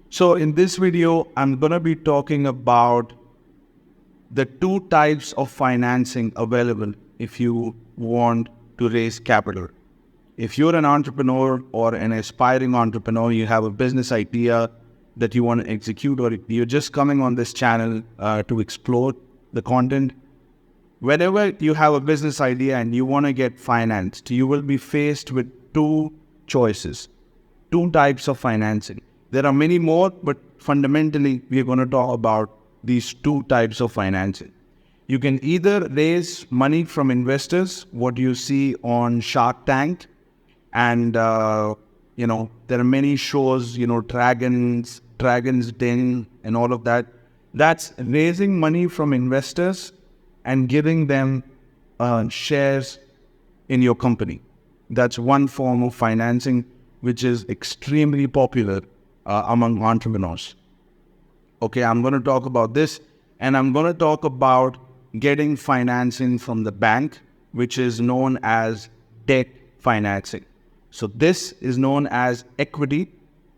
So in this video, I'm going to be talking about the two types of financing available if you want to raise capital. If you're an entrepreneur or an aspiring entrepreneur, you have a business idea that you want to execute, or you're just coming on this channel to explore the content. Whenever you have a business idea and you want to get financed, you will be faced with two choices, two types of financing. There are many more, but fundamentally, we're going to talk about these two types of financing. You can either raise money from investors, what you see on Shark Tank, and there are many shows, Dragon's Den and all of that. That's raising money from investors and giving them shares in your company. That's one form of financing which is extremely popular among entrepreneurs. Okay, I'm going to talk about this, and I'm going to talk about getting financing from the bank, which is known as debt financing. So this is known as equity,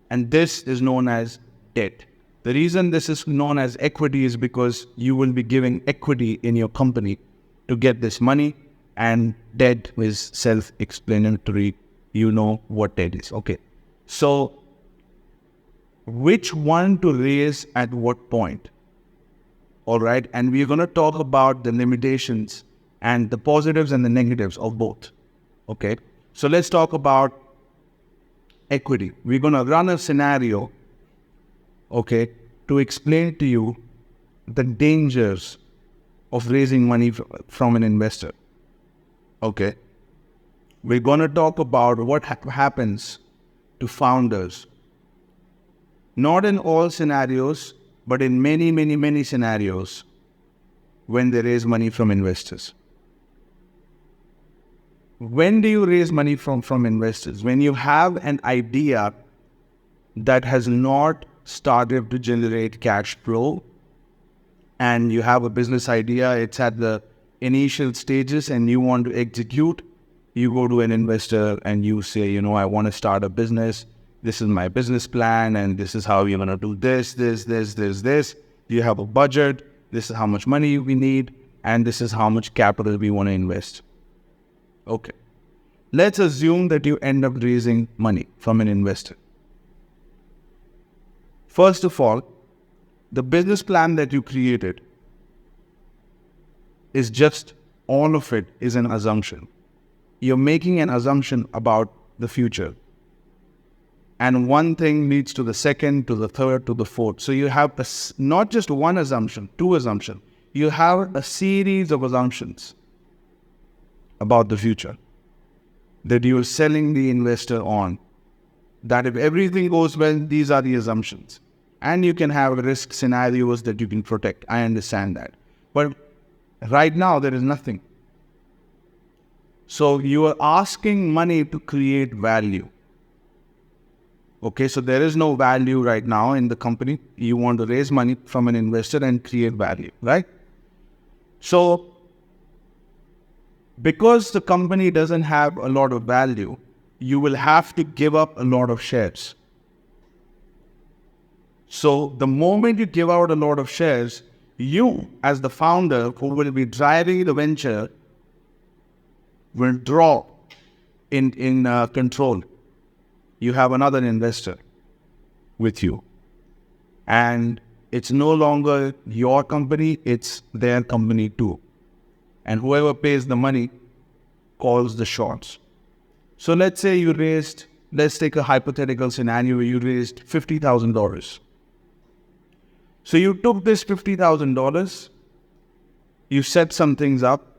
and this is known as debt. The reason this is known as equity is because you will be giving equity in your company to get this money, and debt is self-explanatory. You know what debt is. Okay. So which one to raise at what point? All right. And we're going to talk about the limitations and the positives and the negatives of both. Okay. So let's talk about equity. We're going to run a scenario, okay, to explain to you the dangers of raising money from an investor. Okay. We're going to talk about what happens to founders. Not in all scenarios, but in many, many, many scenarios when they raise money from investors. When do you raise money from investors? When you have an idea that has not started to generate cash flow, and you have a business idea, it's at the initial stages and you want to execute, you go to an investor and you say, I want to start a business. This is my business plan, and this is how you're going to do this. You have a budget. This is how much money we need, and this is how much capital we want to invest. Okay. Let's assume that you end up raising money from an investor. First of all, the business plan that you created is just, all of it is an assumption. You're making an assumption about the future. And one thing leads to the second, to the third, to the fourth. So you have not just one assumption, two assumptions. You have a series of assumptions about the future that you're selling the investor on. That if everything goes well, these are the assumptions. And you can have risk scenarios that you can protect. I understand that. But right now, there is nothing. So you are asking money to create value. Okay, so there is no value right now in the company. You want to raise money from an investor and create value, right? So, because the company doesn't have a lot of value, you will have to give up a lot of shares. So, the moment you give out a lot of shares, you, as the founder who will be driving the venture, will draw in control. You have another investor with you. And it's no longer your company, it's their company too. And whoever pays the money calls the shots. So let's say let's take a hypothetical scenario where you raised $50,000. So you took this $50,000, you set some things up,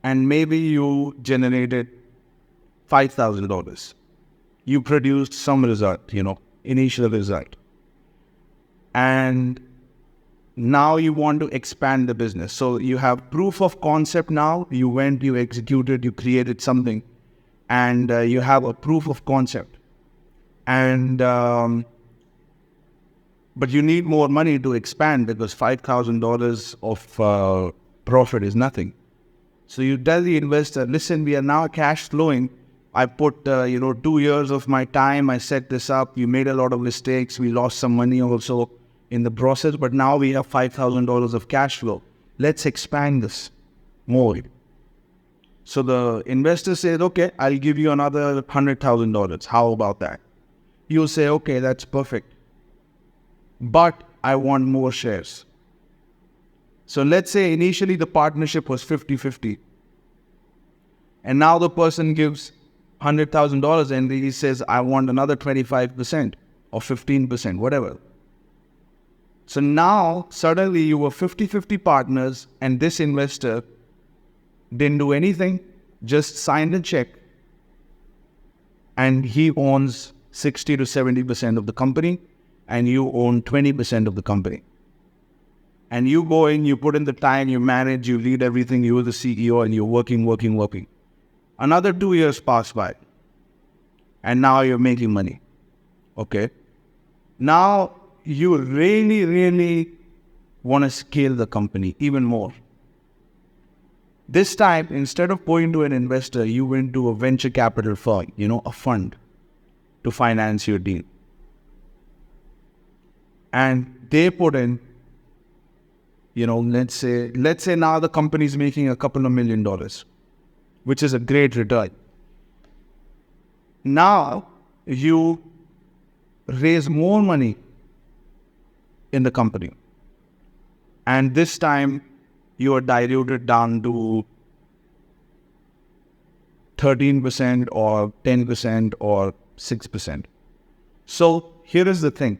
and maybe you generated $5,000. You produced some result, initial result. And now you want to expand the business. So you have proof of concept now. You went, you executed, you created something. And you have a proof of concept. And but you need more money to expand because $5,000 of profit is nothing. So you tell the investor, listen, we are now cash flowing. I put 2 years of my time. I set this up. We made a lot of mistakes. We lost some money also in the process, but now we have $5,000 of cash flow. Let's expand this more. So the investor says, okay, I'll give you another $100,000. How about that? You say, okay, that's perfect. But I want more shares. So let's say initially the partnership was 50-50. And now the person gives $100,000 and he says, I want another 25% or 15%, whatever. So now suddenly you were 50-50 partners and this investor didn't do anything, just signed a check, and he owns 60 to 70% of the company and you own 20% of the company. And you go in, you put in the time, you manage, you lead everything, you're the CEO and you're working. Another 2 years pass by and now you're making money. Okay. Now you really want to scale the company even more. This time, instead of going to an investor, you went to a venture capital firm, a fund to finance your deal. And they put in, let's say now the company is making a couple of $1 million, which is a great return. Now you raise more money in the company. And this time you are diluted down to 13% or 10% or 6%. So here is the thing.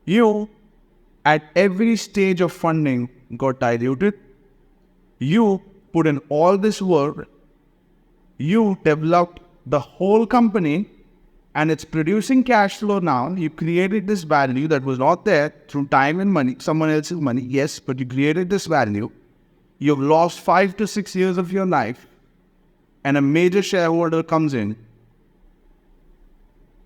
You, at every stage of funding, got diluted. You put in all this work. You developed the whole company and it's producing cash flow now. You created this value that was not there through time and money, someone else's money, yes, but you created this value. You've lost 5 to 6 years of your life and a major shareholder comes in.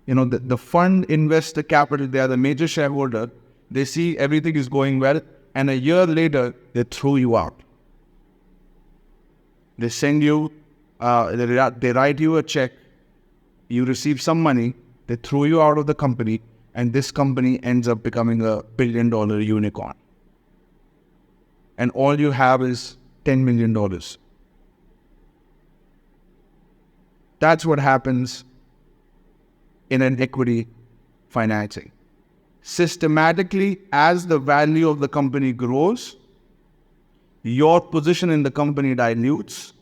The fund investor capital, they are the major shareholder. They see everything is going well and a year later, they throw you out. They send you, they write you a check. You receive some money, they throw you out of the company, and this company ends up becoming a $1 billion unicorn. And all you have is $10 million. That's what happens in an equity financing. Systematically, as the value of the company grows, your position in the company dilutes,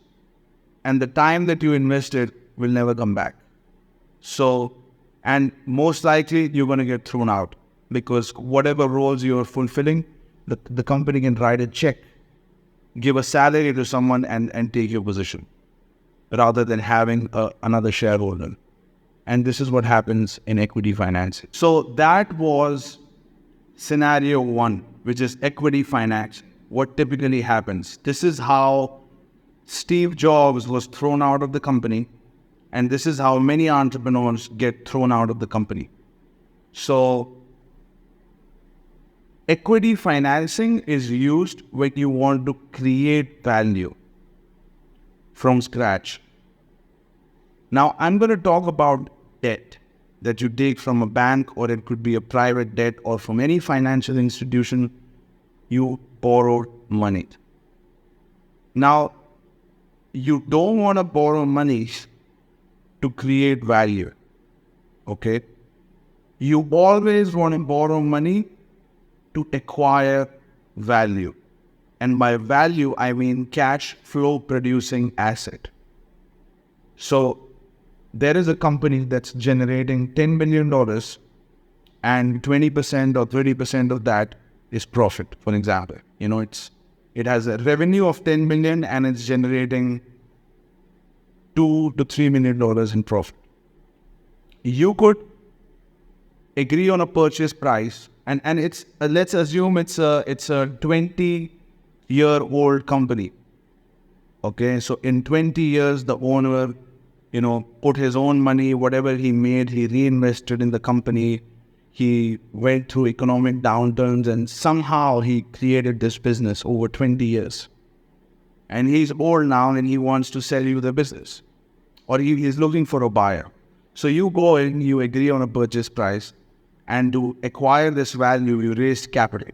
and the time that you invested will never come back. So, and most likely you're going to get thrown out because whatever roles you're fulfilling, the company can write a check, give a salary to someone and take your position rather than having another shareholder. And this is what happens in equity financing. So that was scenario 1, which is equity finance. What typically happens? This is how Steve Jobs was thrown out of the company. And this is how many entrepreneurs get thrown out of the company. So equity financing is used when you want to create value from scratch. Now I'm going to talk about debt that you take from a bank, or it could be a private debt, or from any financial institution. You borrowed money. Now, you don't want to borrow money to create value, okay? You always want to borrow money to acquire value. And by value, I mean cash flow producing asset. So there is a company that's generating $10 million and 20% or 30% of that is profit, for example. It has a revenue of 10 million and it's generating $2 to $3 million in profit. You could agree on a purchase price, and it's let's assume it's a 20-year-old company. Okay, so in 20 years, the owner, put his own money, whatever he made, he reinvested in the company. He went through economic downturns and somehow he created this business over 20 years. And he's old now and he wants to sell you the business. or he is looking for a buyer. So you go in, you agree on a purchase price, and to acquire this value, you raised capital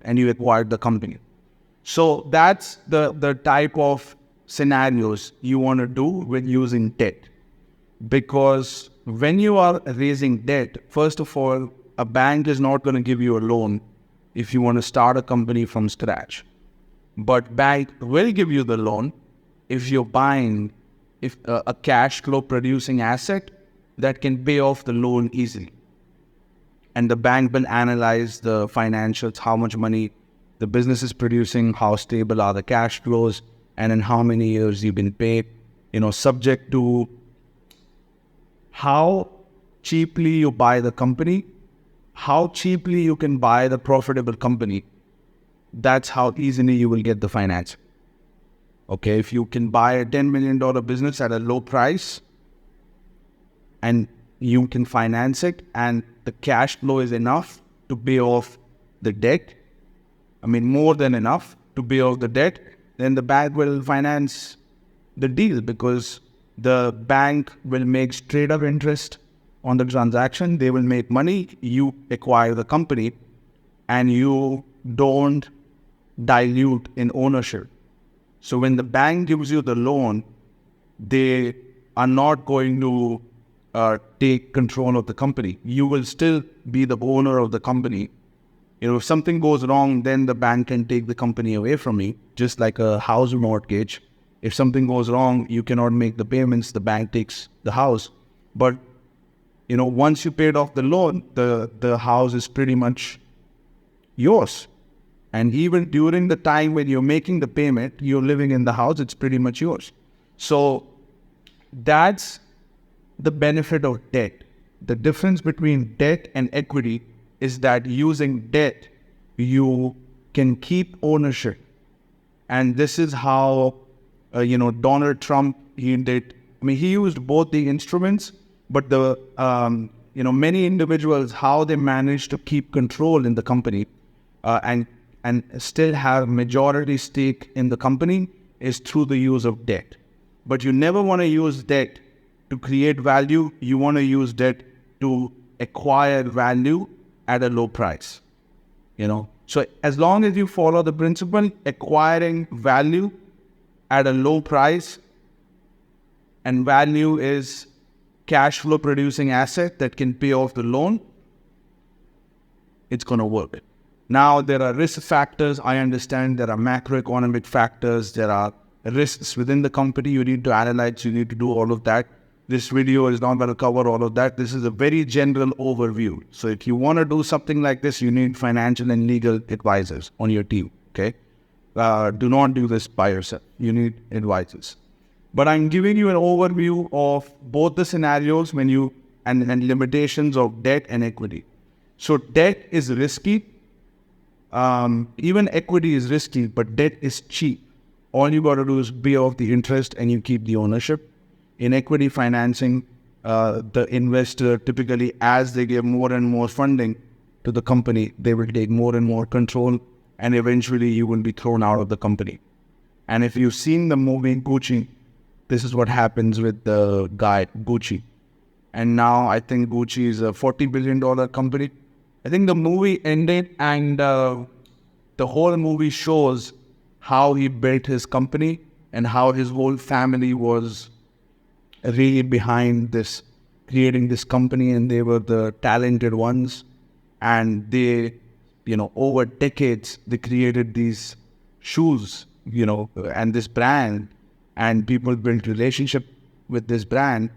and you acquired the company. So that's the type of scenarios you want to do with using debt. Because when you are raising debt, first of all, a bank is not going to give you a loan if you want to start a company from scratch. But bank will give you the loan if you're buying a cash flow producing asset that can pay off the loan easily. And the bank will analyze the financials, how much money the business is producing, how stable are the cash flows, and in how many years you've been paid, subject to how cheaply you buy the company, how cheaply you can buy the profitable company. That's how easily you will get the finance. Okay, if you can buy a $10 million business at a low price and you can finance it and the cash flow is enough to pay off the debt, more than enough to pay off the debt, then the bank will finance the deal, because the bank will make straight up interest on the transaction. They will make money. You acquire the company and you don't dilute in ownership. So when the bank gives you the loan, they are not going to take control of the company. You will still be the owner of the company. If something goes wrong, then the bank can take the company away from you, just like a house mortgage. If something goes wrong, you cannot make the payments, the bank takes the house. But, once you paid off the loan, the house is pretty much yours. And even during the time when you're making the payment, you're living in the house, it's pretty much yours. So that's the benefit of debt. The difference between debt and equity is that using debt, you can keep ownership. And this is how, Donald Trump, he did. He used both the instruments, but many individuals, how they managed to keep control in the company and still have majority stake in the company is through the use of debt. But you never want to use debt to create value. You want to use debt to acquire value at a low price. So as long as you follow the principle, acquiring value at a low price, and value is cash flow producing asset that can pay off the loan, it's going to work. Now, there are risk factors. I understand there are macroeconomic factors. There are risks within the company. You need to analyze. You need to do all of that. This video is not going to cover all of that. This is a very general overview. So if you want to do something like this, you need financial and legal advisors on your team, okay? Do not do this by yourself. You need advisors. But I'm giving you an overview of both the scenarios and limitations of debt and equity. So debt is risky. Even equity is risky, but debt is cheap. All you got to do is pay off the interest and you keep the ownership. In equity financing, the investor typically, as they give more and more funding to the company, they will take more and more control, and eventually you will be thrown out of the company. And if you've seen the movie Gucci, this is what happens with the guy Gucci. And now I think Gucci is a $40 billion company. I think the movie ended and the whole movie shows how he built his company and how his whole family was really behind this, creating this company, and they were the talented ones. And they, over decades, they created these shoes, and this brand, and people built relationship with this brand.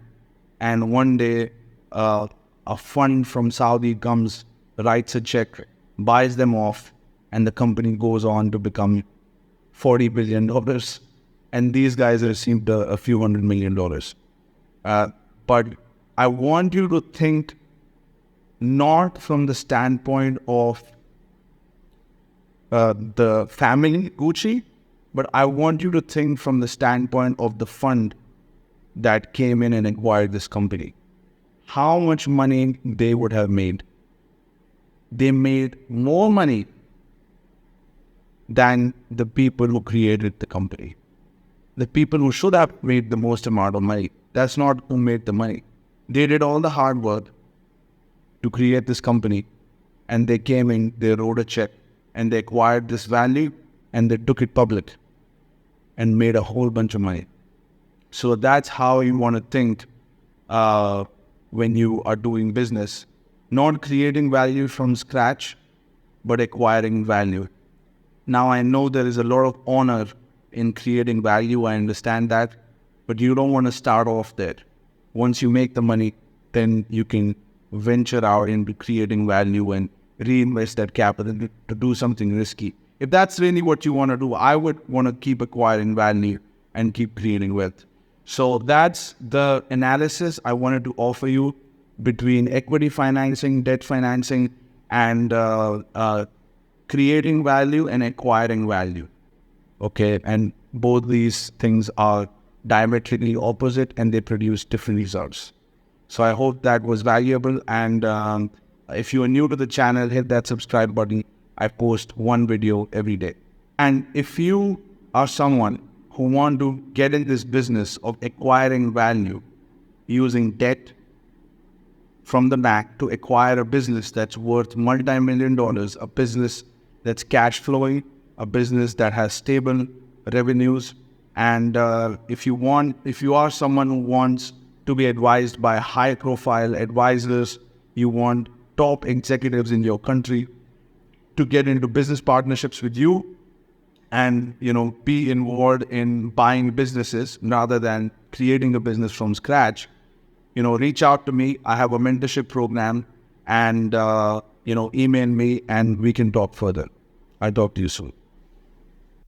And one day, a fund from Saudi comes, writes a check, buys them off, and the company goes on to become $40 billion. And these guys received a few $100 million. But I want you to think not from the standpoint of the family Gucci, but I want you to think from the standpoint of the fund that came in and acquired this company. How much money they would have made? They made more money than the people who created the company. The people who should have made the most amount of money, That's not who made the money. They did all the hard work to create this company, and they came in, they wrote a check, and they acquired this value, and they took it public and made a whole bunch of money. So that's how you want to think when you are doing business. Not creating value from scratch, but acquiring value. Now, I know there is a lot of honor in creating value. I understand that. But you don't want to start off there. Once you make the money, then you can venture out into creating value and reinvest that capital to do something risky. If that's really what you want to do, I would want to keep acquiring value and keep creating wealth. So that's the analysis I wanted to offer you between equity financing, debt financing, and creating value and acquiring value. Okay, and both these things are diametrically opposite and they produce different results. So I hope that was valuable. And if you are new to the channel, hit that subscribe button. I post one video every day. And if you are someone who want to get in this business of acquiring value using debt from the bank to acquire a business that's worth multi-million dollars, a business that's cash flowing, a business that has stable revenues, and if you are someone who wants to be advised by high-profile advisors, you want top executives in your country to get into business partnerships with you, and be involved in buying businesses rather than creating a business from scratch, reach out to me. I have a mentorship program, and email me and we can talk further. I'll talk to you soon.